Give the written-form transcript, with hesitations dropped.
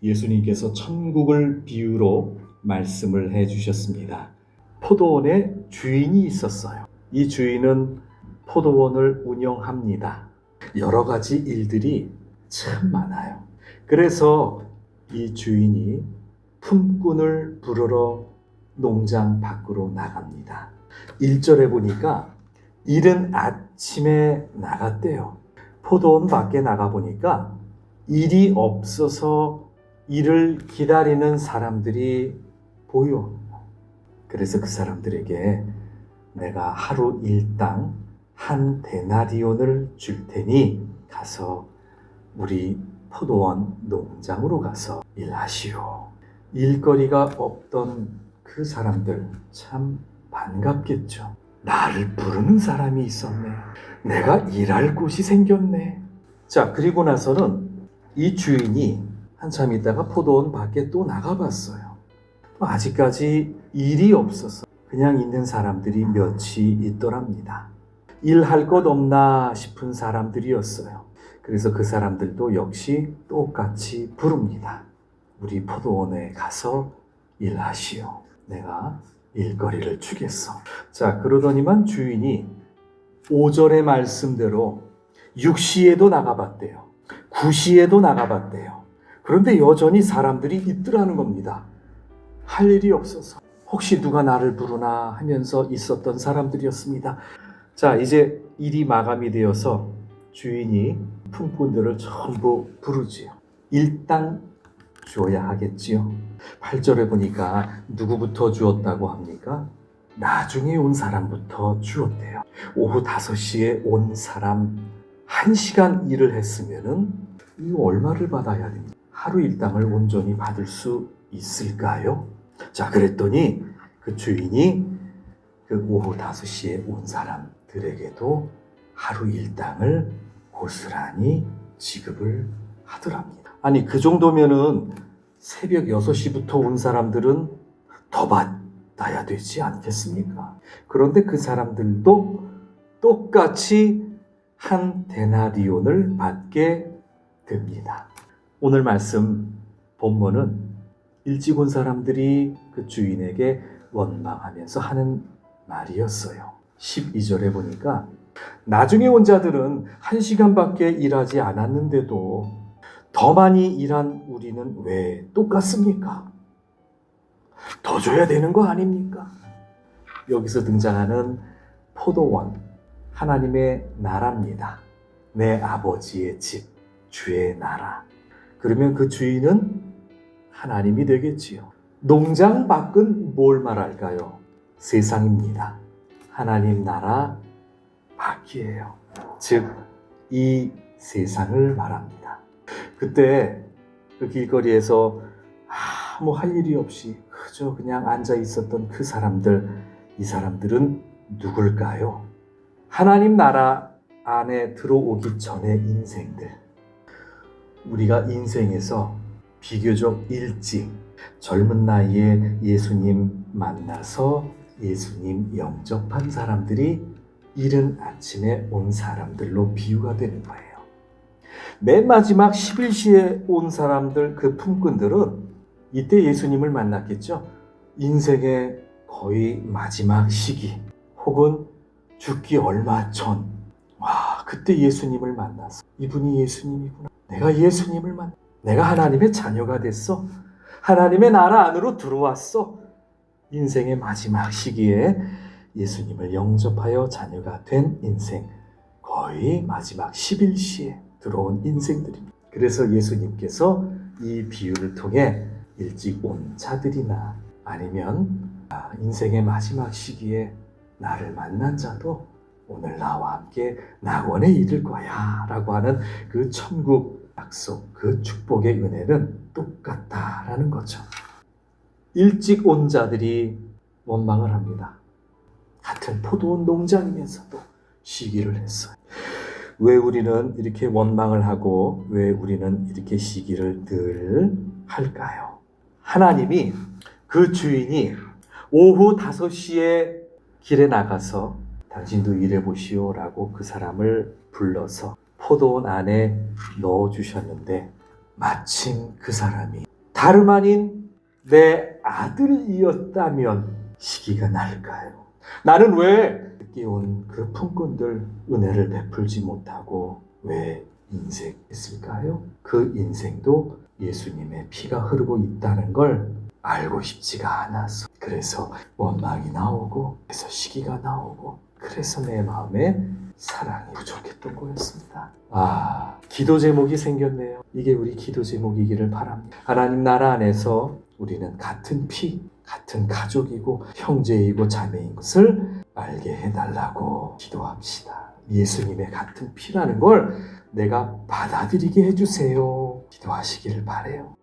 예수님께서 천국을 비유로 말씀을 해주셨습니다. 포도원에 주인이 있었어요. 이 주인은 포도원을 운영합니다. 여러 가지 일들이 참 많아요. 그래서 이 주인이 품꾼을 부르러 농장 밖으로 나갑니다. 1절에 보니까 이른 아침에 나갔대요. 포도원 밖에 나가보니까 일이 없어서 일을 기다리는 사람들이 보여. 그래서 그 사람들에게 내가 하루 일당 한 데나리온을 줄 테니 가서 우리 포도원 농장으로 가서 일하시오. 일거리가 없던 그 사람들 참 반갑겠죠. 나를 부르는 사람이 있었네. 내가 일할 곳이 생겼네. 자, 그리고 나서는 이 주인이 한참 있다가 포도원 밖에 또 나가봤어요. 아직까지 일이 없어서 그냥 있는 사람들이 몇이 있더랍니다. 일할 것 없나 싶은 사람들이었어요. 그래서 그 사람들도 역시 똑같이 부릅니다. 우리 포도원에 가서 일하시오. 내가 일거리를 주겠어. 자, 그러더니만 주인이 5절의 말씀대로 6시에도 나가봤대요. 9시에도 나가봤대요. 그런데 여전히 사람들이 있더라는 겁니다. 할 일이 없어서 혹시 누가 나를 부르나 하면서 있었던 사람들이었습니다. 자, 이제 일이 마감이 되어서 주인이 품꾼들을 전부 부르지요. 일당 주어야 하겠지요. 8절에 보니까 누구부터 주었다고 합니까? 나중에 온 사람부터 주었대요. 오후 5시에 온 사람 1시간 일을 했으면은 이거 얼마를 받아야 됩니까? 하루 일당을 온전히 받을 수 있을까요? 자, 그랬더니 그 주인이 그 오후 5시에 온 사람들에게도 하루 일당을 고스란히 지급을 하더랍니다. 아니, 그 정도면은 새벽 6시부터 온 사람들은 더 받아야 되지 않겠습니까? 그런데 그 사람들도 똑같이 한 데나리온을 받게 됩니다. 오늘 말씀 본문은 일찍 온 사람들이 그 주인에게 원망하면서 하는 말이었어요. 12절에 보니까 나중에 온 자들은 1시간밖에 일하지 않았는데도 더 많이 일한 우리는 왜 똑같습니까? 더 줘야 되는 거 아닙니까? 여기서 등장하는 포도원, 하나님의 나라입니다. 내 아버지의 집, 주의 나라. 그러면 그 주인은 하나님이 되겠지요. 농장 밖은 뭘 말할까요? 세상입니다. 하나님 나라 밖이에요. 즉, 이 세상을 말합니다. 그때 그 길거리에서 아무 할 일이 없이 그저 그냥 앉아 있었던 그 사람들, 이 사람들은 누굴까요? 하나님 나라 안에 들어오기 전의 인생들. 우리가 인생에서 비교적 일찍 젊은 나이에 예수님 만나서 예수님 영접한 사람들이 이른 아침에 온 사람들로 비유가 되는 거예요. 맨 마지막 11시에 온 사람들, 그 품꾼들은 이때 예수님을 만났겠죠. 인생의 거의 마지막 시기 혹은 죽기 얼마 전, 그때 예수님을 만났어. 이분이 예수님이구나. 내가 예수님을 만났어. 내가 하나님의 자녀가 됐어. 하나님의 나라 안으로 들어왔어. 인생의 마지막 시기에 예수님을 영접하여 자녀가 된 인생, 거의 마지막 11시에 들어온 인생들입니다. 그래서 예수님께서 이 비유를 통해 일찍 온 자들이나 아니면 인생의 마지막 시기에 나를 만난 자도 오늘 나와 함께 낙원에 이를 거야 라고 하는 그 천국 약속, 그 축복의 은혜는 똑같다라는 거죠. 일찍 온 자들이 원망을 합니다. 같은 포도원 농장이면서도 시기를 했어요. 왜 우리는 이렇게 원망을 하고 왜 우리는 이렇게 시기를 늘 할까요? 하나님이, 그 주인이 오후 5시에 길에 나가서 당신도 일해보시오 라고 그 사람을 불러서 포도원 안에 넣어주셨는데 마침 그 사람이 다름 아닌 내 아들이었다면 시기가 날까요? 나는 왜 늦게 온 그 품꾼들 은혜를 베풀지 못하고 왜 인생했을까요? 그 인생도 예수님의 피가 흐르고 있다는 걸 알고 싶지가 않아서, 그래서 원망이 나오고, 그래서 시기가 나오고, 그래서 내 마음에 사랑이 부족했던 거였습니다. 기도 제목이 생겼네요. 이게 우리 기도 제목이기를 바랍니다. 하나님 나라 안에서 우리는 같은 피, 같은 가족이고 형제이고 자매인 것을 알게 해달라고 기도합시다. 예수님의 같은 피라는 걸 내가 받아들이게 해주세요. 기도하시기를 바라요.